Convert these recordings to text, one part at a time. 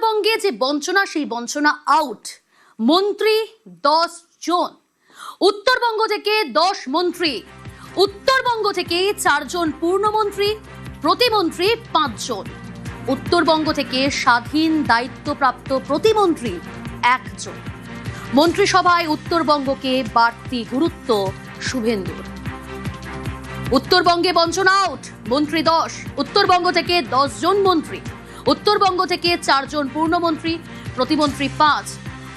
উত্তরবঙ্গে যে বঞ্চনা, সেই বঞ্চনা আউট। মন্ত্রী 10 জন, উত্তরবঙ্গ থেকে 10 মন্ত্রী, উত্তরবঙ্গ থেকে 4 জন পূর্ণমন্ত্রী, প্রতিমন্ত্রী 5 জন, উত্তরবঙ্গ থেকে স্বাধীন দায়িত্বপ্রাপ্ত প্রতিমন্ত্রী 1 জন। মন্ত্রিসভায় উত্তরবঙ্গকে বাড়তি গুরুত্ব শুভেন্দুর। উত্তরবঙ্গে বঞ্চনা আউট, মন্ত্রী 10, উত্তরবঙ্গ থেকে 10 জন মন্ত্রী, উত্তরবঙ্গ থেকে 4 জন পূর্ণমন্ত্রী, প্রতিমন্ত্রী 5,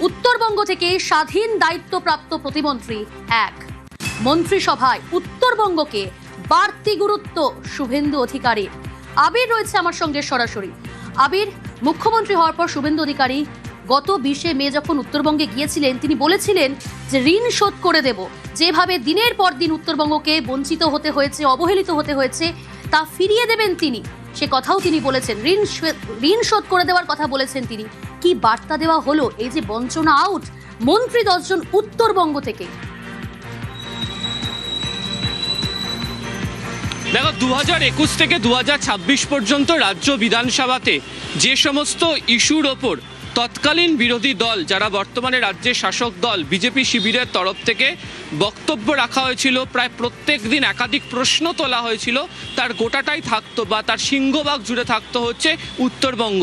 উত্তরবঙ্গ থেকে স্বাধীন দায়িত্বপ্রাপ্ত প্রতিমন্ত্রী 1। মন্ত্রিসভায় উত্তরবঙ্গকে বাড়তি গুরুত্ব শুভেন্দু অধিকারী। আবির রয়েছে আমার সঙ্গে সরাসরি। আবির, মুখ্যমন্ত্রী হওয়ার পর শুভেন্দু অধিকারী গত 20 মে যখন উত্তরবঙ্গে গিয়েছিলেন, তিনি বলেছিলেন যে ঋণ শোধ করে দেব। যেভাবে দিনের পর দিন উত্তরবঙ্গকে বঞ্চিত হতে হয়েছে, অবহেলিত হতে হয়েছে, তা ফিরিয়ে দেবেন তিনি। সে কথাও তিনি বলেছেন, ঋণ শোধ করে দেওয়ার কথা বলেছেন তিনি। কি বার্তা দেওয়া হলো এই যে বঞ্চনা আউট, মন্ত্রী 10 জন উত্তরবঙ্গ থেকে? দেখো, 2021 থেকে 2026 পর্যন্ত রাজ্য বিধানসভাতে যে সমস্ত ইস্যুর ওপর তৎকালীন বিরোধী দল, যারা বর্তমানে রাজ্যের শাসক দল বিজেপি শিবিরের তরফ থেকে বক্তব্য রাখা হয়েছিল, প্রায় প্রত্যেক দিন একাধিক প্রশ্ন তোলা হয়েছিল, তার গোটাটাই থাকতো বা তার সিংহভাগ জুড়ে থাকতো হচ্ছে উত্তরবঙ্গ।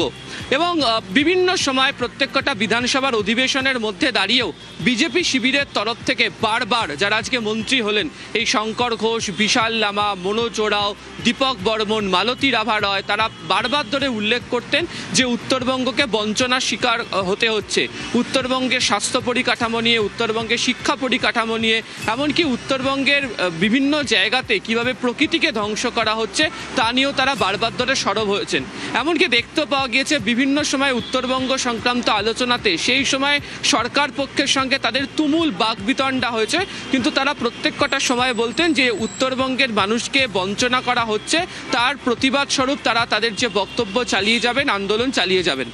এবং বিভিন্ন সময় প্রত্যেকটা বিধানসভার অধিবেশনের মধ্যে দাঁড়িয়েও বিজেপি শিবিরের তরফ থেকে বারবার যারা আজকে মন্ত্রী হলেন, এই শঙ্কর ঘোষ, বিশাল লামা, মনোজ ওরাও, দীপক বর্মন, মালতী রাভা রয়, তারা বারবার ধরে উল্লেখ করতেন যে উত্তরবঙ্গকে বঞ্চনার শিকার হতে হচ্ছে। উত্তরবঙ্গের স্বাস্থ্য পরিকাঠামো নিয়ে, উত্তরবঙ্গের শিক্ষা পরিকাঠামো নিয়ে, এমনকি উত্তরবঙ্গের বিভিন্ন জায়গাতে কিভাবে প্রকৃতিকে ধ্বংস করা হচ্ছে তা নিয়েও তারা বারবার ধরে সরব হয়েছেন। এমনকি দেখতে পাওয়া গিয়েছে বিভিন্ন সময় উত্তরবঙ্গ সংক্রান্ত আলোচনাতে সেই সময় সরকার পক্ষের সঙ্গে তাদের তুমুল বাকবিতণ্ডা হয়েছে, কিন্তু তারা প্রত্যেকটা সময় বলতেন যে উত্তরবঙ্গের মানুষকে বঞ্চনা করা হচ্ছে, তার প্রতিবাদ স্বরূপ তারা তাদের যে বক্তব্য চালিয়ে যাবেন, আন্দোলন চালিয়ে যাবেন।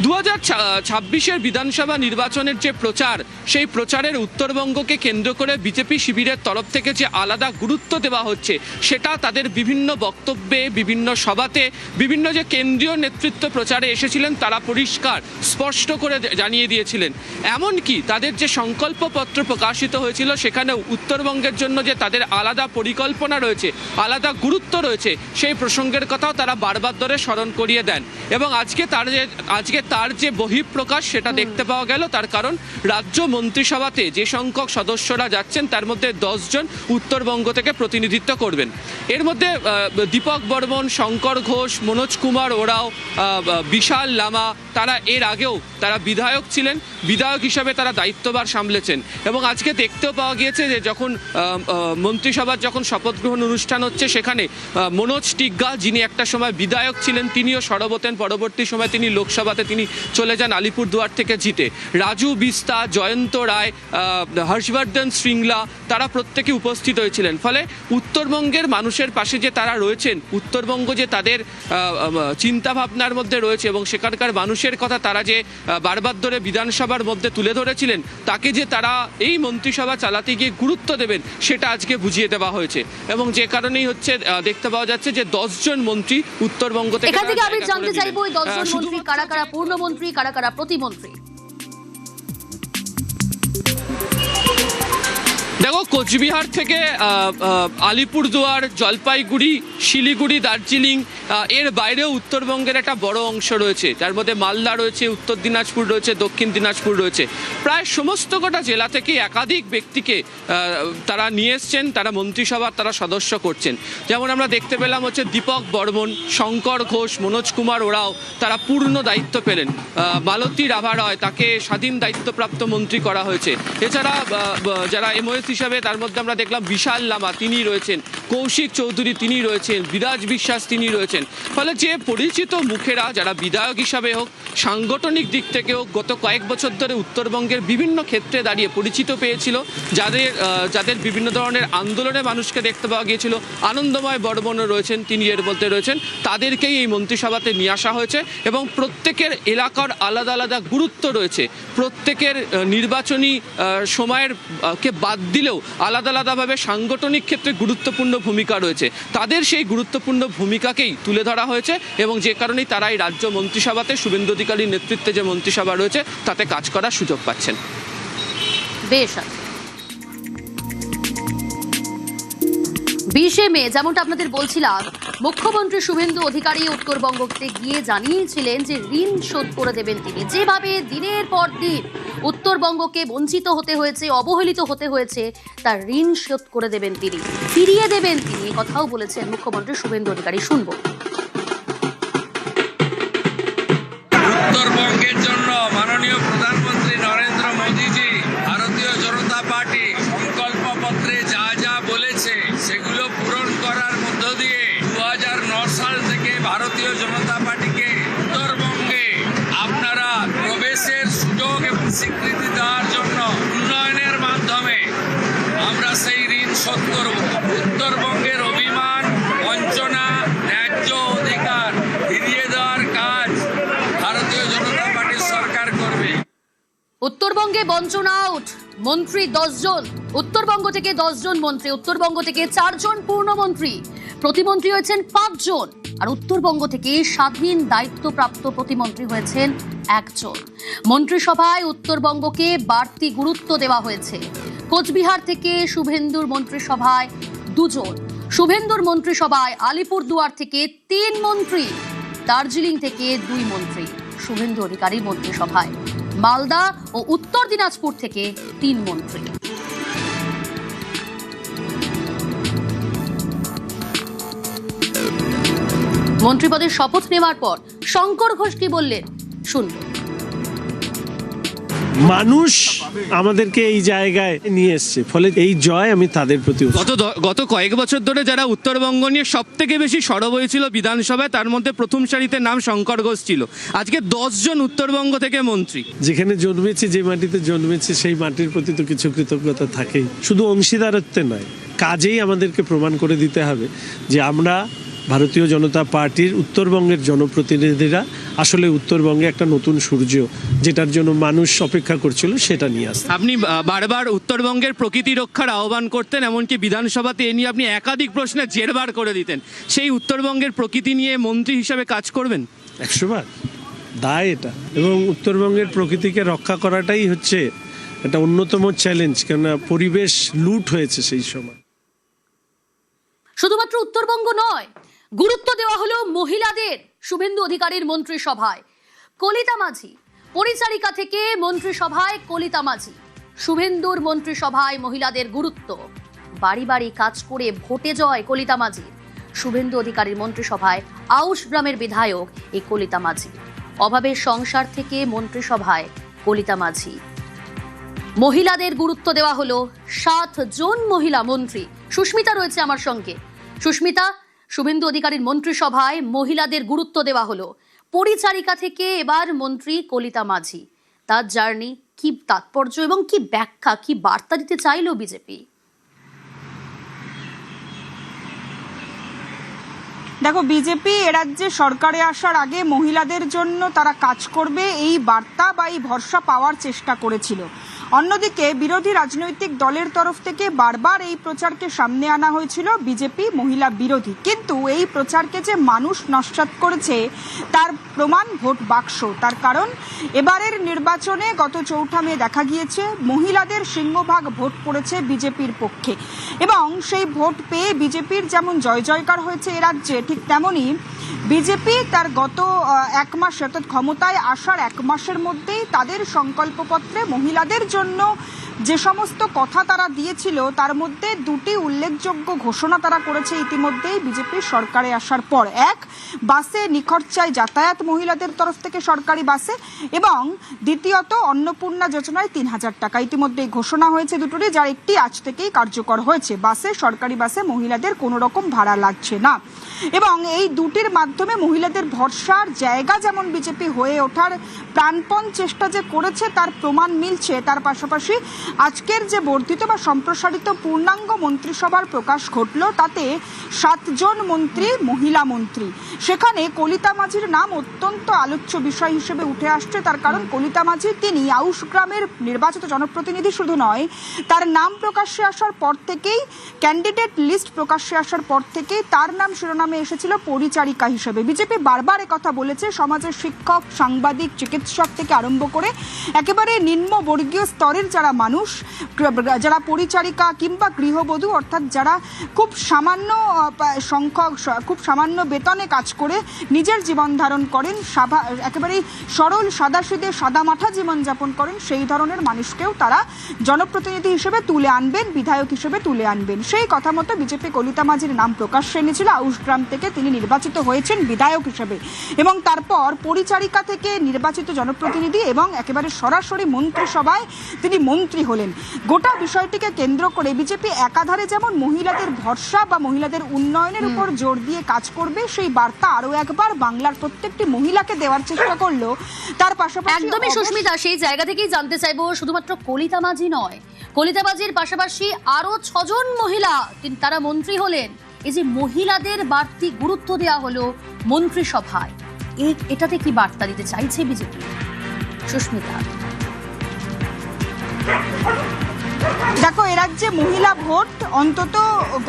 2026 বিধানসভা নির্বাচনের যে প্রচার, সেই প্রচারের উত্তরবঙ্গকে কেন্দ্র করে বিজেপি শিবিরের তরফ থেকে যে আলাদা গুরুত্ব দেওয়া হচ্ছে, সেটা তাদের বিভিন্ন বক্তব্যে, বিভিন্ন সভাতে, বিভিন্ন যে কেন্দ্রীয় নেতৃত্ব প্রচারে এসেছিলেন তারা পরিষ্কার স্পষ্ট করে জানিয়ে দিয়েছিলেন। এমনকি তাদের যে সংকল্পপত্র প্রকাশিত হয়েছিল, সেখানে উত্তরবঙ্গের জন্য যে তাদের আলাদা পরিকল্পনা রয়েছে, আলাদা গুরুত্ব রয়েছে, সেই প্রসঙ্গের কথাও তারা বারবার ধরে স্মরণ করিয়ে দেন। এবং আজকে তার যে বহিঃপ্রকাশ সেটা দেখতে পাওয়া গেল। তার কারণ রাজ্য মন্ত্রিসভাতে যে সংখ্যক সদস্যরা যাচ্ছেন তার মধ্যে 10 জন উত্তরবঙ্গ থেকে প্রতিনিধিত্ব করবেন। এর মধ্যে দীপক বর্মন, শঙ্কর ঘোষ, মনোজ কুমার ওরাও, বিশাল লামা, তারা এর আগেও তারা বিধায়ক ছিলেন, বিধায়ক হিসাবে তারা দায়িত্বভার সামলেছেন। এবং আজকে দেখতেও পাওয়া গিয়েছে যে যখন মন্ত্রিসভার যখন শপথ গ্রহণ অনুষ্ঠান হচ্ছে, সেখানে মনোজ টিগ্গা, যিনি একটা সময় বিধায়ক ছিলেন, তিনিও সরব হতেন। পরবর্তী সময় তিনি লোকসভাতে তিনি চলে যান আলিপুরদুয়ার থেকে জিতে। রাজু বিস্তা, জয়ন্ত রায়, হর্ষবর্ধন শ্রীংলা, তারা প্রত্যেকে উপস্থিত হয়েছিলেন। ফলে উত্তরবঙ্গের মানুষের পাশে যে তারা রয়েছেন, উত্তরবঙ্গ যে তাদের চিন্তাভাবনার মধ্যে রয়েছে এবং সেখানকার মানুষের কথা তারা যে বারবার ধরে বিধানসভার মধ্যে তুলে ধরেছিলেন, তাকে যে তারা এই মন্ত্রিসভা চালাতে গিয়ে গুরুত্ব দেবেন, সেটা আজকে বুঝিয়ে দেওয়া হয়েছে। এবং যে কারণেই হচ্ছে দেখতে পাওয়া যাচ্ছে যে 10 জন মন্ত্রী উত্তরবঙ্গ থেকে। এখান থেকে আমি জানতে চাইবো এই 10 জন মন্ত্রী কারা কারা পূর্ণমন্ত্রী, কারা কারা প্রতিমন্ত্রী? দেখো, কোচবিহার থেকে আলিপুরদুয়ার, জলপাইগুড়ি, শিলিগুড়ি, দার্জিলিং, এর বাইরেও উত্তরবঙ্গের একটা বড় অংশ রয়েছে, যার মধ্যে মালদা রয়েছে, উত্তর দিনাজপুর রয়েছে, দক্ষিণ দিনাজপুর রয়েছে। প্রায় সমস্ত কটা জেলা থেকে একাধিক ব্যক্তিকে তারা নিয়ে এসছেন, তারা মন্ত্রিসভার তারা সদস্য করছেন। যেমন আমরা দেখতে পেলাম হচ্ছে দীপক বর্মন, শঙ্কর ঘোষ, মনোজ কুমার ওরাও তারা পূর্ণ দায়িত্ব পেলেন। মালতী রাভা রয়, তাকে স্বাধীন দায়িত্বপ্রাপ্ত মন্ত্রী করা হয়েছে। এছাড়া যারা এমওএস হিসাবে তার মধ্যে আমরা দেখলাম বিশাল লামা, তিনি রয়েছেন, কৌশিক চৌধুরী তিনি রয়েছেন, বিরাজ বিশ্বাস তিনি রয়েছেন। ফলে যে পরিচিত মুখেরা যারা বিধায়ক হিসাবে হোক, সাংগঠনিক দিক থেকে হোক, গত কয়েক বছর ধরে উত্তরবঙ্গের বিভিন্ন ক্ষেত্রে দাঁড়িয়ে পরিচিত পেয়েছিল, যাদের বিভিন্ন ধরনের আন্দোলনে মানুষকে দেখতে পাওয়া গিয়েছিল, আনন্দময় বর্মনও রয়েছেন, তিনি এর মধ্যে রয়েছেন, তাদেরকেই এই মন্ত্রিসভাতে নিয়ে আসা হয়েছে। এবং প্রত্যেকের এলাকার আলাদা আলাদা গুরুত্ব রয়েছে, প্রত্যেকের নির্বাচনী সময়ের কে বাদ দিলেও আলাদা আলাদাভাবে সাংগঠনিক ক্ষেত্রে গুরুত্বপূর্ণ ভূমিকা রয়েছে। তাদের সেই গুরুত্বপূর্ণ ভূমিকাকেই তুলে ধরা হয়েছে এবং যে কারণেই তারা এই রাজ্য মন্ত্রিসভাতে শুভেন্দু অধিকারীর নেতৃত্বে যে মন্ত্রিসভা রয়েছে তাতে কাজ করার সুযোগ পাচ্ছেন। বেশ, 20 মে যেমনটা আপনাদের বলছিলাম, মুখ্যমন্ত্রী শুভেন্দু অধিকারী উত্তরবঙ্গতে গিয়ে জানিয়েছিলেন যে ঋণ শোধ করে দেবেন তিনি। যেভাবে দিনের পর দিন উত্তরবঙ্গকে বঞ্চিত হতে হয়েছে, অবহেলিত হতে হয়েছে, তার ঋণ শোধ করে দেবেন তিনি, ফিরিয়ে দেবেন তিনি, কথাও বলেছেন মুখ্যমন্ত্রী শুভেন্দু অধিকারী। শুনবো। উত্তরবঙ্গের জন্য মাননীয় প্রধানমন্ত্রী নরেন্দ্র মোদীজি ভারতীয় জনতা পার্টি সংকল্পপত্রে যা যা বলেছে সেগুলো পূরণ করার মধ্য দিয়ে 2009 সাল থেকে ভারতীয় জনতা পার্টিকে উত্তরবঙ্গে আপনারা প্রবেশের সুযোগ এবং স্বীকৃতি দেওয়ার জন্য উন্নয়নের মাধ্যমে আমরা সেই ঋণ শোধ করব। উত্তরবঙ্গের অভিমান, বঞ্চনা, ন্যায্য অধিকার ফিরিয়ে দেওয়ার কাজ ভারতীয় জনতা পার্টির সরকার করবে। উত্তরবঙ্গে বঞ্চনা আউট, মন্ত্রী 10 জন, উত্তরবঙ্গ থেকে 10 জন মন্ত্রী, উত্তরবঙ্গ থেকে 4 জন পূর্ণমন্ত্রী, প্রতিমন্ত্রী হয়েছেন 5 জন, আর উত্তরবঙ্গ থেকে স্বাধীন দায়িত্বপ্রাপ্ত প্রতিমন্ত্রী হয়েছেন 1 জন। মন্ত্রিসভায় উত্তরবঙ্গকে বাড়তি গুরুত্ব দেওয়া হয়েছে। কোচবিহার থেকে শুভেন্দুর মন্ত্রিসভায় 2 জন, শুভেন্দুর মন্ত্রিসভায় আলিপুরদুয়ার থেকে 3 মন্ত্রী, দার্জিলিং থেকে 2 মন্ত্রী শুভেন্দু অধিকারী মন্ত্রিসভায়, মালদা ও উত্তর দিনাজপুর থেকে 3 মন্ত্রী। মন্ত্রীপদের শপথ নেওয়ার পর শঙ্কর ঘোষ কি বললেন শুনবো। মানুষ আমাদেরকে এই জায়গায় নিয়ে এসছে, ফলে এই জয় আমি তাদের প্রতি। গত কয়েক বছর ধরে যারা উত্তরবঙ্গ নিয়ে সব থেকে বেশি সরব হয়েছিল বিধানসভায়, তার মধ্যে প্রথম সারিতে নাম শঙ্কর ঘোষ ছিল। আজকে 10 জন উত্তরবঙ্গ থেকে মন্ত্রী। যেখানে জন্মেছে, যে মাটিতে জন্মেছে, সেই মাটির প্রতি তো কিছু কৃতজ্ঞতা থাকেই। শুধু অংশীদারত্বে নয়, কাজেই আমাদেরকে প্রমাণ করে দিতে হবে যে আমরা ভারতীয় জনতা পার্টির উত্তরবঙ্গের জনপ্রতিনিধিরা আসলে উত্তরবঙ্গে একটা নতুন সূর্য, যেটার জন্য মানুষ অপেক্ষা করছিল, সেটা নিয়ে আসছে। আপনি বারবার উত্তরবঙ্গের প্রকৃতি রক্ষার আহ্বান করতেন, এমনকি বিধানসভাতে এ নিয়ে আপনি একাধিক প্রশ্নে জেরবার করে দিতেন। সেই উত্তরবঙ্গের প্রকৃতি নিয়ে মন্ত্রী হিসেবে কাজ করবেন? 100 বার দায় এটা, এবং উত্তরবঙ্গের প্রকৃতিকে রক্ষা করাটাই হচ্ছে একটা অন্যতম চ্যালেঞ্জ, কেননা পরিবেশ লুট হয়েছে সেই সময়। শুধুমাত্র উত্তরবঙ্গ নয়, গুরুত্ব দেওয়া হলো মহিলাদের শুভেন্দু অধিকারীর মন্ত্রিসভায়। কলিতা মাঝি পরিচারিকা থেকে মন্ত্রিসভায় কলিতা মাঝি, শুভেন্দুর মন্ত্রিসভায় মহিলাদের গুরুত্ব। বাড়ি বাড়ি কাজ করে ভোটে জয় কলিতা মাঝির। শুভেন্দু অধিকারীর মন্ত্রিসভায় আউশ গ্রামের বিধায়ক এই কলিতা মাঝি। অভাবের সংসার থেকে মন্ত্রিসভায় কলিতা মাঝি। মহিলাদের গুরুত্ব দেওয়া হলো 7 জন মহিলা মন্ত্রী। সুস্মিতা রয়েছে আমার সঙ্গে। সুস্মিতা, শুভেন্দু অধিকারীর মন্ত্রিসভায় মহিলাদের গুরুত্ব দেওয়া হলো। পরিচারিকা থেকে এবার মন্ত্রী কলিতা মাঝি। তার জার্নি কি তাৎপর্য এবং কি ব্যাখ্যা, কি বার্তা দিতে চাইলো বিজেপি? দেখো, বিজেপি এ রাজ্যে সরকারে আসার আগে মহিলাদের জন্য তারা কাজ করবে এই বার্তা বা এই ভরসা পাওয়ার চেষ্টা করেছিল। অন্যদিকে বিরোধী রাজনৈতিক দলের তরফ থেকে বারবার এই প্রচারকে সামনে আনা হয়েছিল বিজেপি মহিলা বিরোধী, কিন্তু এই প্রচারকে যে মানুষ নস্যাৎ করেছে তার প্রমাণ ভোট বাক্স। তার কারণ এবারের নির্বাচনে গত 4 মে দেখা গিয়েছে মহিলাদের সিংহভাগ ভোট পড়েছে বিজেপির পক্ষে, এবং সেই ভোট পেয়ে বিজেপির যেমন জয় জয়কার হয়েছে এ রাজ্যে, ঠিক তেমনই বিজেপি তার গত 1 মাস, অর্থাৎ ক্ষমতায় আসার 1 মাসের মধ্যেই তাদের সংকল্পপত্রে মহিলাদের জন্য যে সমস্ত কথা তারা দিয়েছিল তার মধ্যে 2টি উল্লেখযোগ্য ঘোষণা তারা করেছে ইতিমধ্যেই বিজেপির সরকারে আসার পর। 1, বাসে নিখরচায় যাতায়াত মহিলাদের তরফ থেকে সরকারি বাসে, এবং দ্বিতীয়ত অন্নপূর্ণা যোজনায় 3000 টাকা ইতিমধ্যেই ঘোষণা হয়েছে দুটোরই, যার একটি আজ থেকেই কার্যকর হয়েছে। বাসে, সরকারি বাসে মহিলাদের কোনো রকম ভাড়া লাগছে না, এবং এই দুটির মাধ্যমে মহিলাদের ভরসার জায়গা যেমন বিজেপি হয়ে ওঠার প্রাণপণ চেষ্টা যে করেছে তার প্রমাণ মিলছে, তার পাশাপাশি আজকের যে বর্ধিত বা সম্প্রসারিত পূর্ণাঙ্গ মন্ত্রিসভার প্রকাশ ঘটল, তাতে 7 জন মন্ত্রী মহিলা মন্ত্রী। সেখানে কলিতা মাঝির নাম অত্যন্ত আলোচ্য বিষয় হিসেবে উঠে আসছে। তার কারণ কলিতা মাঝি তিনি আউশ গ্রামের নির্বাচিত জনপ্রতিনিধি শুধু নয়, তার নাম প্রকাশ্যে আসার পর থেকেই, ক্যান্ডিডেট লিস্ট প্রকাশ্যে আসার পর থেকেই তার নাম শিরোনামে এসেছিল পরিচারিকা হিসেবে। বিজেপি বারবার কথা বলেছে, সমাজের শিক্ষক, সাংবাদিক, চিকিৎসক থেকে আরম্ভ করে একেবারে নিম্নবর্গীয় স্তরের যারা মানুষ, যারা পরিচারিকা কিংবা গৃহবধূ, অর্থাৎ যারা খুব সামান্য সংখ্যক, খুব সামান্য বেতনে কাজ করে নিজের জীবন ধারণ করেন, একেবারেই সরল সাদাসিধে সাদামাঠা জীবনযাপন করেন, সেই ধরনের মানুষকেও তারা জনপ্রতিনিধি হিসেবে তুলে আনবেন, বিধায়ক হিসেবে তুলে আনবেন। সেই কথা মতো বিজেপি কলিতা মাঝির নাম প্রকাশ্যে এনেছিল। আউশগ্রাম থেকে তিনি নির্বাচিত হয়েছেন বিধায়ক হিসেবে, এবং তারপর পরিচারিকা থেকে নির্বাচিত জনপ্রতিনিধি এবং একেবারে সরাসরি মন্ত্রিসভায় তিনি মন্ত্রী হলেন। গোটা বিষয়টিকে কেন্দ্র করে বিজেপি একাধারে যেমন মহিলাদের ভরসা বা মহিলাদের উন্নয়নের উপর জোর দিয়ে কাজ করবে, সেই বার্তা আরো একবার বাংলার প্রত্যেকটি মহিলাকে দেওয়ার চেষ্টা করলো। তার পাশাপাশি একদমই সুস্মিতা, সেই জায়গা থেকেই জানতে চাইবো, শুধুমাত্র কলিতা মাঝি নয়, কলিতা মাঝির পাশাপাশি আরো 6 জন মহিলা তারা মন্ত্রী হলেন। এই যে মহিলাদের বাড়তি গুরুত্ব দেওয়া হলো মন্ত্রিসভায়, এটাতে কি বার্তা দিতে চাইছে বিজেপি? সুস্মিতা, দেখো, এ রাজ্যে মহিলা ভোট অন্তত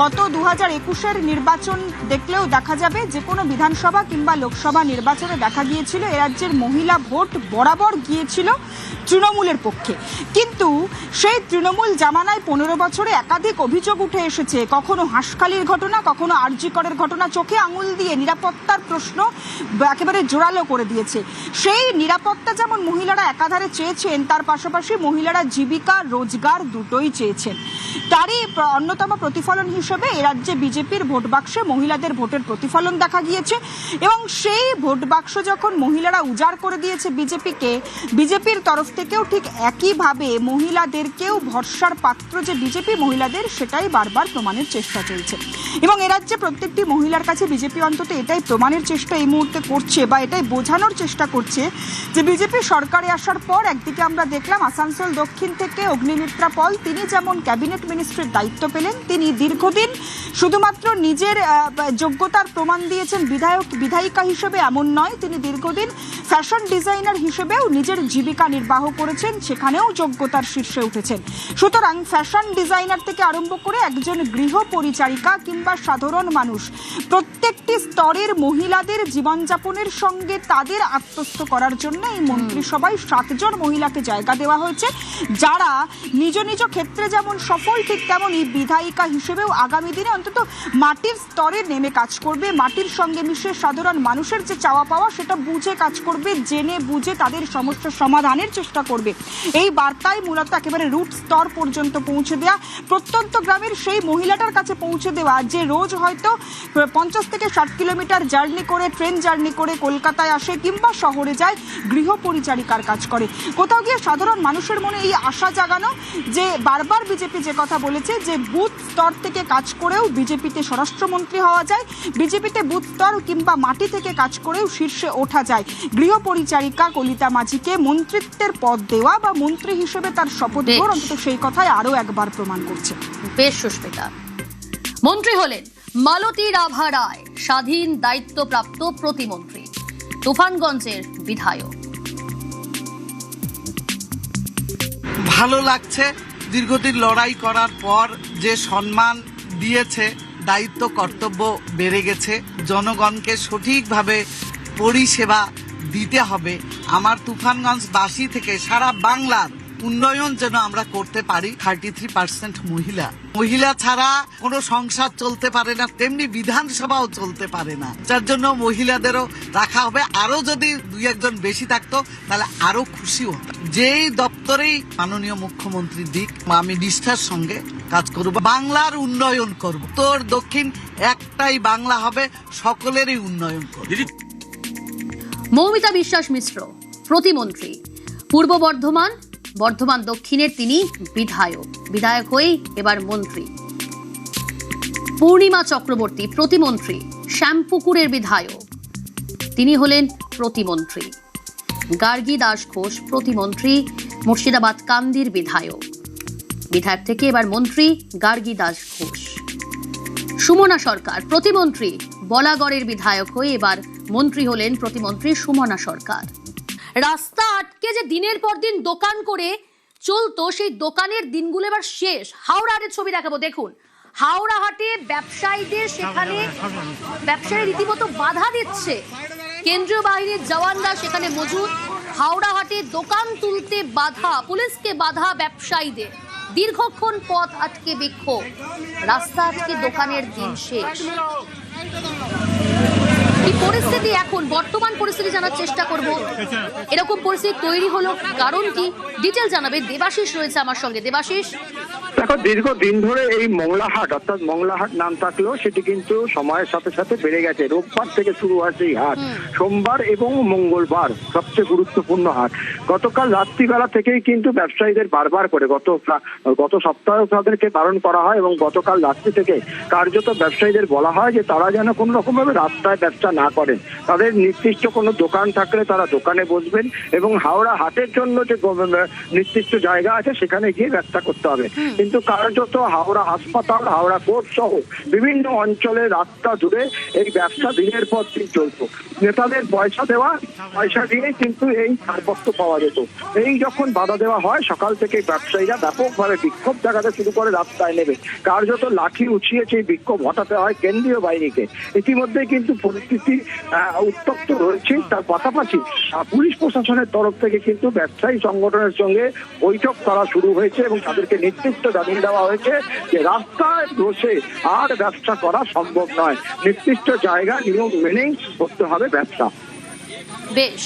গত 2021-এর নির্বাচন দেখলেও দেখা যাবে, যে কোনো বিধানসভা কিংবা লোকসভা নির্বাচনে দেখা গিয়েছিল এ রাজ্যের মহিলা ভোট বরাবর গিয়েছিল তৃণমূলের পক্ষে। কিন্তু সেই তৃণমূল জামানায় 15 বছরে একাধিক অভিযোগ উঠে এসেছে, কখনো হাঁসখালির ঘটনা, কখনো আরজিকরের ঘটনা, চোখে আঙুল দিয়ে নিরাপত্তার প্রশ্ন একেবারে জোরালো করে দিয়েছে। সেই নিরাপত্তা যেমন মহিলারা একাধারে চেয়েছেন, তার পাশাপাশি মহিলারা জীবিকা, রোজগার দুটোই চেয়েছেন। তারই অন্যতম প্রতিফলন হিসেবে এ রাজ্যে বিজেপির ভোট বাক্সে মহিলাদের ভোটের প্রতিফলন দেখা গিয়েছে, এবং সেই ভোট বাক্স যখন মহিলারা উজাড় করে দিয়েছে বিজেপিকে, বিজেপির তরফ থেকেও ঠিক একইভাবে মহিলাদেরকেও ভরসার পাত্র যে বিজেপি মহিলাদের, সেটাই বারবার প্রমাণের চেষ্টা চলছে। এবং এ রাজ্যে প্রত্যেকটি মহিলার কাছে বিজেপি অন্তত এটাই প্রমাণের চেষ্টা এই মুহূর্তে করছে, বা এটাই বোঝানোর চেষ্টা করছে যে বিজেপি সরকারে আসার পর একদিকে আমরা দেখলাম আসানসোল দক্ষিণ থেকে অগ্নিমিত্রা পল, তিনি যেমন ক্যাবিনেট মিনিস্ট্রির দায়িত্ব পেলেন, তিনি দীর্ঘদিন শুধুমাত্র নিজের যোগ্যতার প্রমাণ দিয়েছেন বিধায়িকা হিসেবে এমন নয়, তিনি দীর্ঘদিন ফ্যাশন ডিজাইনার হিসেবেও নিজের জীবিকা নির্বাহ করেছেন, সেখানেও যোগ্যতার শীর্ষে উঠেছেন। সুতরাং ফ্যাশন ডিজাইনার থেকে আরম্ভ করে একজন গৃহ পরিচারিকা কিংবা সাধারণ মানুষ, প্রত্যেকটি স্তরের মহিলাদের জীবনযাপনের সঙ্গে তাদের আত্মস্থ করার জন্য এই মন্ত্রিসভায় 7 জন মহিলাকে জায়গা দেওয়া হয়েছে, যারা নিজ নিজ ক্ষেত্রে যেমন সফল, ঠিক তেমনই বিধায়িকা হিসেবেও আগামী দিনে অন্তত মাটির স্তরে নেমে কাজ করবে, মাটির সঙ্গে মিশে সাধারণ মানুষের যে চাওয়া পাওয়া সেটা বুঝে কাজ করবে, জেনে বুঝে তাদের সমস্যার সমাধানের চেষ্টা করবে। এই বার্তায় মূলত একেবারে রুট স্তর পর্যন্ত পৌঁছে দেওয়া, প্রত্যন্ত গ্রামের সেই মহিলাটার কাছে পৌঁছে দেওয়া যে রোজ হয়তো 50 থেকে 60 কিলোমিটার জার্নি করে, ট্রেন জার্নি করে কলকাতায় আসে কিংবা শহরে যায়, গৃহ পরিচারিকার কাজ করে। কোথাও গিয়ে সাধারণ মানুষের মনে এই আশা জাগানো যে বারবার বিজেপি যে কথা বলেছে যে বুথ স্তর থেকে কাজ করেও বিজেপিতে স্বরাষ্ট্রমন্ত্রী হওয়া যায়, বিজেপিতে বুথ স্তর কিংবা মাটি থেকে কাজ করেও শীর্ষে ওঠা যায়। গৃহ পরিচারিকা কলিতা মাঝিকে মন্ত্রিত্বের পদ দেওয়া বা মন্ত্রী হিসেবে তার শপথ গ্রহণ অন্তত সেই কথাই আরো একবার প্রমাণ করছে। বেশ সুস্মিতা, মন্ত্রী হলেন মালতী রাভা রায়, স্বাধীন দায়িত্বপ্রাপ্ত প্রতিমন্ত্রী, তুফানগঞ্জের বিধায়ক। ভালো লাগছে, দীর্ঘদিন লড়াই করার পর যে সম্মান দিয়েছে, দায়িত্ব কর্তব্য বেড়ে গেছে, জনগণকে সঠিকভাবে পরিষেবা দিতে হবে। আমার তুফানগঞ্জবাসী থেকে সারা বাংলার উন্নয়ন যেন আমরা করতে পারি। 33% মহিলা ছাড়া কোনো সংসার চলতে পারে না, তেমনি বিধানসভাও চলতে পারে না, যার জন্য মহিলাদেরও রাখা হবে। আরো যদি 2-1 বেশি থাকতো তাহলে আরো খুশি হতাম। যেই দপ্তরেই মাননীয় মুখ্যমন্ত্রীর দিক, আমি নিষ্ঠার সঙ্গে কাজ করব, বাংলার উন্নয়ন করব। উত্তর দক্ষিণ একটাই বাংলা হবে, সকলেরই উন্নয়ন করব। মৌমিতা বিশ্বাস মিশ্র প্রতিমন্ত্রী, পূর্ব বর্ধমান দক্ষিণের তিনি বিধায়ক হয়েই এবার মন্ত্রী। পূর্ণিমা চক্রবর্তী প্রতিমন্ত্রী, শ্যামপুকুরের বিধায়ক, তিনি হলেন প্রতিমন্ত্রী। গার্গী দাস ঘোষ প্রতিমন্ত্রী, মুর্শিদাবাদ কান্দির বিধায়ক থেকে এবার মন্ত্রী গার্গী দাস ঘোষ। সুমনা সরকার প্রতিমন্ত্রী, বলাগড়ের বিধায়ক হয়ে এবার মন্ত্রী হলেন প্রতিমন্ত্রী সুমনা সরকার। রাস্তা আটকে যে দিনের পর দিন দোকান করে চলতো, সেই দোকানের দিনগুলো এবার শেষ। হাওড়া হাটের ছবি দেখাবো, দেখুন হাওড়া হাটে ব্যবসায়ীদের সেখানে ব্যবসায়ী রীতিমতো বাধা দিচ্ছে। কেন্দ্রীয় বাহিনীর জওয়ানরা সেখানে মজুদ। হাওড়া হাটে দোকান তুলতে বাধা, পুলিশকে বাধা ব্যবসায়ীদের। দীর্ঘক্ষণ পথ আটকে বিক্ষোভ, রাস্তা আটকে দোকানের দিন শেষ। কি পরিস্থিতি এখন, বর্তমান পরিস্থিতি জানার চেষ্টা করব। এরকম পরিস্থিতি তৈরি হলো কারণ কি, ডিটেল জানাবে দেবাশিস রয়েছে আমার সঙ্গে। দেবাশিস, দেখো, দীর্ঘদিন ধরে এই মংলাহাট অর্থাৎ মংলাহাট নাম থাকলেও সেটি কিন্তু সময়ের সাথে সাথে বেড়ে গেছে। রোববার থেকে শুরু হয়েছে এই হাট, সোমবার এবং মঙ্গলবার সবচেয়ে গুরুত্বপূর্ণ হাট। গতকাল রাত্রিবেলা থেকেই কিন্তু ব্যবসায়ীদের বারবার করে গত সপ্তাহে তাদেরকে বারণ করা হয় এবং গতকাল রাত্রি থেকে কার্যত ব্যবসায়ীদের বলা হয় যে তারা যেন কোনো রকম ভাবে রাস্তায় ব্যবসা না করেন। তাদের নির্দিষ্ট কোনো দোকান থাকলে তারা দোকানে বসবেন এবং হাওড়া হাটের জন্য যে নির্দিষ্ট জায়গা আছে সেখানে গিয়ে ব্যবসা করতে হবে। কিন্তু কার্যত হাওড়া হাসপাতাল, হাওড়া কোর্ট সহ বিভিন্ন অঞ্চলে রাস্তা জুড়ে এই ব্যবসা দিনের পর দিন চলত। নেতাদের পয়সা দিয়ে কিন্তু এই ছাড়পত্র পাওয়া যেত। এই যখন বাধা দেওয়া হয়, সকাল থেকে ব্যবসায়ীরা ব্যাপকভাবে বিক্ষোভ দেখাতে শুরু করে, রাস্তায় নেবে কার্যত লাঠি উঠিয়ে সেই বিক্ষোভ হটাতে হয় কেন্দ্রীয় বাহিনীকে। ইতিমধ্যে কিন্তু পরিস্থিতি উত্তপ্ত রয়েছে। তার পাশাপাশি পুলিশ প্রশাসনের তরফ থেকে কিন্তু ব্যবসায়ী সংগঠনের সঙ্গে বৈঠক করা শুরু হয়েছে এবং তাদেরকে নির্দিষ্ট জানিয়ে দেওয়া হয়েছে যে রাস্তায় বসে আর ব্যবসা করা সম্ভব নয়, নির্দিষ্ট জায়গা নিয়ম মেনেই করতে হবে ব্যবসা। বেশ,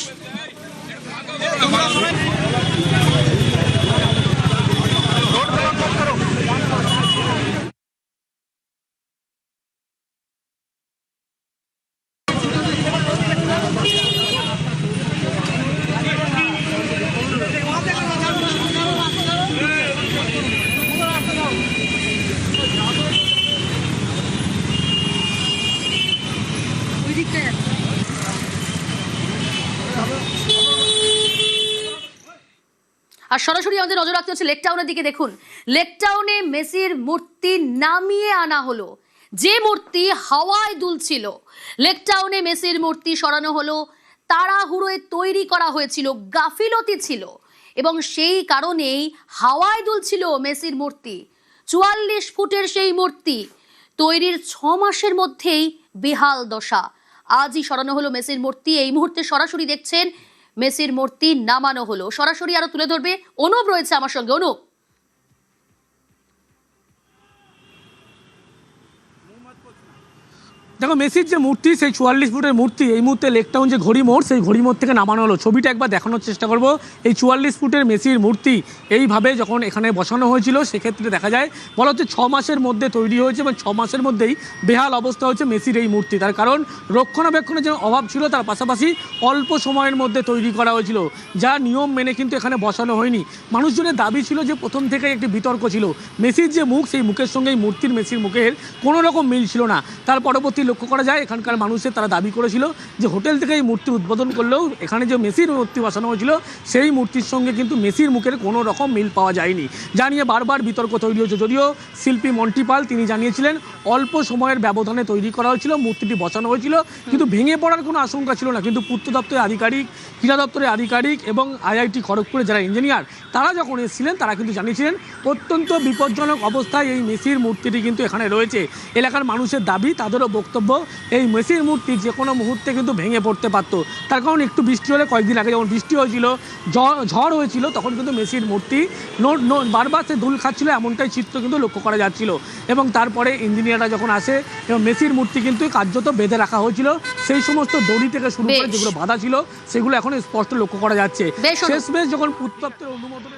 আর সরাসরি আমাদের নজর রাখতে হচ্ছে লেক টাউনের দিকে। দেখুন, লেক টাউনে মেসির মূর্তি নামিয়ে আনা হলো। যে মূর্তি হাওয়ায় দুলছিল, লেক টাউনে মেসির মূর্তি সরানো হলো। তাড়াহুড়োয় তৈরি করা হয়েছিল, গাফিলতি ছিল এবং সেই কারণেই হাওয়ায় দুলছিল মেসির মূর্তি। 44 ফুটের সেই মূর্তি তৈরির 6 মাসের মধ্যেই বেহাল দশা। আজই সরানো হলো মেসির মূর্তি। এই মুহূর্তে সরাসরি দেখছেন মেসির মূর্তি নামানো হলো। সরাসরি আরো তুলে ধরবে অনুপ রয়েছে আমার সঙ্গে। অনুপ, দেখো, মেসির যে মূর্তি, সেই 44 ফুটের মূর্তি এই মুহূর্তে লেক টাউন যে ঘড়ি মোড়, সেই ঘড়ি মোড় থেকে নামানো হলো। ছবিটা একবার দেখানোর চেষ্টা করব। এই 44 ফুটের মেসির মূর্তি এইভাবে যখন এখানে বসানো হয়েছিল, সেক্ষেত্রে দেখা যায় বলা হচ্ছে 6 মাসের মধ্যে তৈরি হয়েছে এবং 6 মাসের মধ্যেই বেহাল অবস্থা হচ্ছে মেসির এই মূর্তি। তার কারণ রক্ষণাবেক্ষণের যে অভাব ছিল, তার পাশাপাশি অল্প সময়ের মধ্যে তৈরি করা হয়েছিল, যা নিয়ম মেনে কিন্তু এখানে বসানো হয়নি। মানুষজনের দাবি ছিল যে প্রথম থেকে একটি বিতর্ক ছিল, মেসির যে মুখ, সেই মুখের সঙ্গে এই মূর্তির মেসির মুখের কোনো রকম মিল ছিল না। তার পরবর্তী লক্ষ্য করা যায় এখানকার মানুষের তারা দাবি করেছিল যে হোটেল থেকে এই মূর্তি উদ্বোধন করলেও এখানে যে মেসির মূর্তি বসানো হয়েছিল, সেই মূর্তির সঙ্গে কিন্তু মেসির মুখের কোনো রকম মিল পাওয়া যায়নি, যা নিয়ে বারবার বিতর্ক তৈরি হয়েছে। যদিও শিল্পী মন্টি পাল তিনি জানিয়েছিলেন অল্প সময়ের ব্যবধানে তৈরি করা হয়েছিল, মূর্তিটি বসানো হয়েছিল, কিন্তু ভেঙে পড়ার কোনো আশঙ্কা ছিল না। কিন্তু পূর্ত দপ্তরের আধিকারিক, ক্রীড়া দপ্তরের আধিকারিক এবং আইআইটি খড়গপুরের যারা ইঞ্জিনিয়ার, তারা যখন এসেছিলেন তারা কিন্তু জানিয়েছিলেন অত্যন্ত বিপজ্জনক অবস্থায় এই মেসির মূর্তিটি কিন্তু এখানে রয়েছে। এলাকার মানুষের দাবি, তাদেরও বক্তব্য, এই মেসির মূর্তি যে কোনো মুহূর্তে কিন্তু ভেঙে পড়তে পারত। তার কারণ একটু বৃষ্টি হলে, কয়েকদিন আগে যখন বৃষ্টি হয়েছিল, ঝড় হয়েছিল, তখন কিন্তু মেসির মূর্তি বারবার সে ধুল খাচ্ছিল, এমনটাই চিত্র কিন্তু লক্ষ্য করা যাচ্ছিল। এবং তারপরে ইঞ্জিনিয়াররা যখন আসে এবং মেসির মূর্তি কিন্তু কার্যত বেঁধে রাখা হয়েছিল, সেই সমস্ত দড়ি থেকে শুরু করে যেগুলো বাধা ছিল সেগুলো এখন স্পষ্ট লক্ষ্য করা যাচ্ছে। শেষমেশ যখন পূর্ত দপ্তরের অনুমোদনে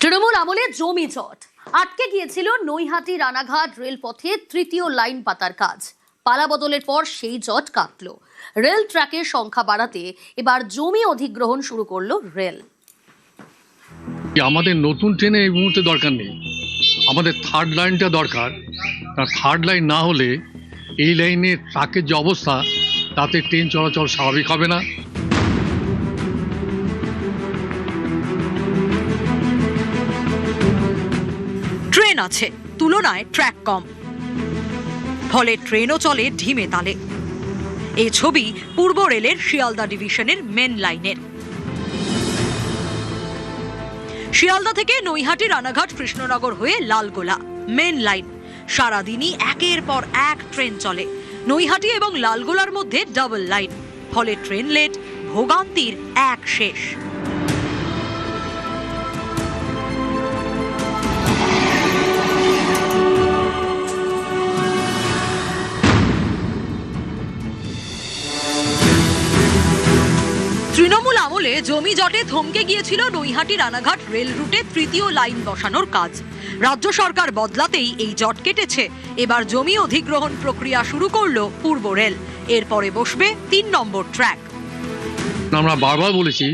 তৃণমূল আমলে জমি জট আটকে গিয়েছিল নৈহাটি রানাঘাট রেলপথে 3য় লাইন পাতার কাজ। পালা বদলের পর সেই জট কাটল। রেল ট্র্যাকের সংখ্যা বাড়াতে এবার জমি অধিগ্রহণ শুরু করলো রেল। আমাদের নতুন ট্রেনে এই মুহূর্তে দরকার নেই, আমাদের থার্ড লাইনটা দরকার। কারণ থার্ড লাইন না হলে এই লাইনে ট্রাকের যে অবস্থা, তাতে ট্রেন চলাচল স্বাভাবিক হবে না। ট্রেন আছে, তুলনায় ট্র্যাক কম, ফলে ট্রেনও চলে ঢিমে তালে। এই ছবি পূর্ব রেলের শিয়ালদা ডিভিশনের মেন লাইনের। শিয়ালদা থেকে নৈহাটি, রানাঘাট, কৃষ্ণনগর হয়ে লালগোলা মেন লাইন। সারাদিনই একের পর এক ট্রেন চলে। নৈহাটি এবং লালগোলার মধ্যে ডাবল লাইন, ফলে ট্রেন লেট, ভোগান্তির এক শেষ। তৃণমূল আমলে জমি জটে থমকে গিয়েছিল নৈহাটি রানাঘাট রেল রুটে তৃতীয় লাইন বসানোর কাজ। রাজ্য সরকার বদলাতেই এই জট কেটেছে। এবার জমি অধিগ্রহণ প্রক্রিয়া শুরু করলো পূর্ব রেল। এরপরে বসবে 3 নম্বর ট্র্যাক। আমরা বারবার বলেছি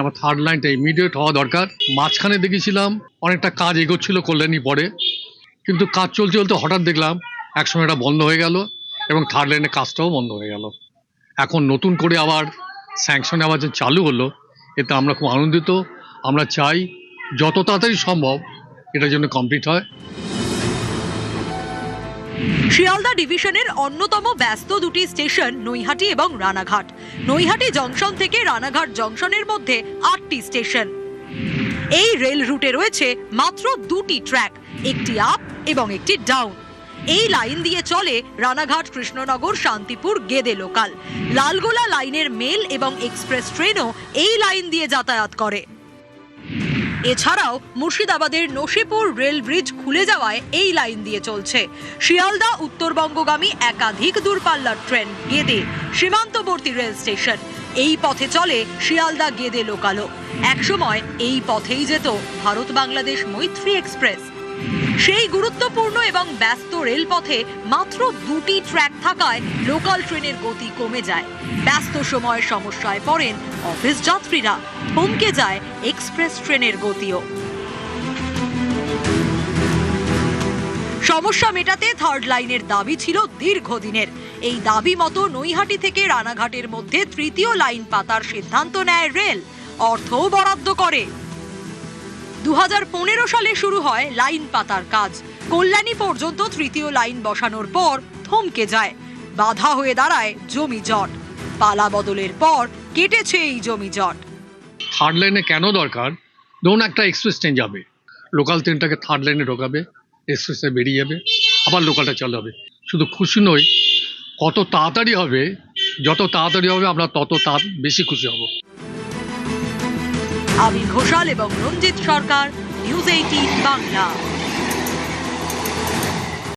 আমার থার্ড লাইনটা ইমিডিয়েট হওয়া দরকার। মাঝখানে দেখেছিলাম অনেকটা কাজ এগোচ্ছিল কল্যাণী পরে, কিন্তু কাজ চলতে চলতে হঠাৎ দেখলাম একসময় এটা বন্ধ হয়ে গেল এবং থার্ড লাইনের কাজটাও বন্ধ হয়ে গেল। এখন নতুন করে আবার স্যাংশন আবার যে চালু হলো, এতে আমরা খুব আনন্দিত। আমরা চাই যত তাড়াতাড়ি সম্ভব এটার জন্য কমপ্লিট হয়। শিয়ালদা ডিভিশনের অন্যতম ব্যস্ত দুটি স্টেশন নৈহাটি এবং রানাঘাট। নৈহাটি জংশন থেকে রানাঘাট জংশনের মধ্যে 8টি স্টেশন। এই রেল রুটে রয়েছে মাত্র 2টি ট্র্যাক, একটি আপ এবং একটি ডাউন। এই লাইন দিয়ে চলে রানাঘাট, কৃষ্ণনগর, শান্তিপুর, গেদে লোকাল। লালগোলা লাইনের মেল এবং এক্সপ্রেস ট্রেনও এই লাইন দিয়ে যাতায়াত করে। এছাড়াও মুর্শিদাবাদের নসিপুর রেল ব্রিজ খুলে যাওয়ায় এই লাইন দিয়ে চলছে। শিয়ালদা উত্তরবঙ্গগামী একাধিক দূরপাল্লার ট্রেন গেদে সীমান্তবর্তী রেল স্টেশন। এই পথে চলে শিয়ালদা গেদে লোকালও। একসময় এই পথেই যেত ভারত বাংলাদেশ মৈত্রী এক্সপ্রেস। সেই গুরুত্বপূর্ণ এবং ব্যস্ত রেলপথে মাত্র 2টি ট্র্যাক থাকায় লোকাল ট্রেনের গতি কমে যায়। ব্যস্ত সময়ে সমস্যায় পড়েন অফিস যাত্রীরা, থমকে যায় এক্সপ্রেস ট্রেনের গতিও। সমস্যা মেটাতে থার্ড লাইনের দাবি ছিল দীর্ঘদিনের। এই দাবি মতো নৈহাটি থেকে রানাঘাটের মধ্যে তৃতীয় লাইন পাতার সিদ্ধান্ত নেয় রেল, অর্থও বরাদ্দ করে। 2015 সালে শুরু হয় লাইন পাতার কাজ। কল্যাণী পর্যন্ত তৃতীয় লাইন বসানোর পর থমকে যায়। বাধা হয়ে দাঁড়ায় জমি জট। পালা বদলের পর কেটেছে এই জমি জট। থার্ড লাইনে কেন দরকার? ধরুন একটা এক্সপ্রেস ট্রেন যাবে, লোকাল ট্রেনটাকে থার্ড লাইনে ঢোকাবে, এক্সপ্রেসে বেরিয়ে যাবে, আবার লোকালটা চালু হবে। শুধু খুশি নই, কত তাড়াতাড়ি হবে, যত তাড়াতাড়ি হবে আমরা তত বেশি খুশি হব। আবির ঘোষাল এবং রঞ্জিত সরকার, নিউজ 18 বাংলা।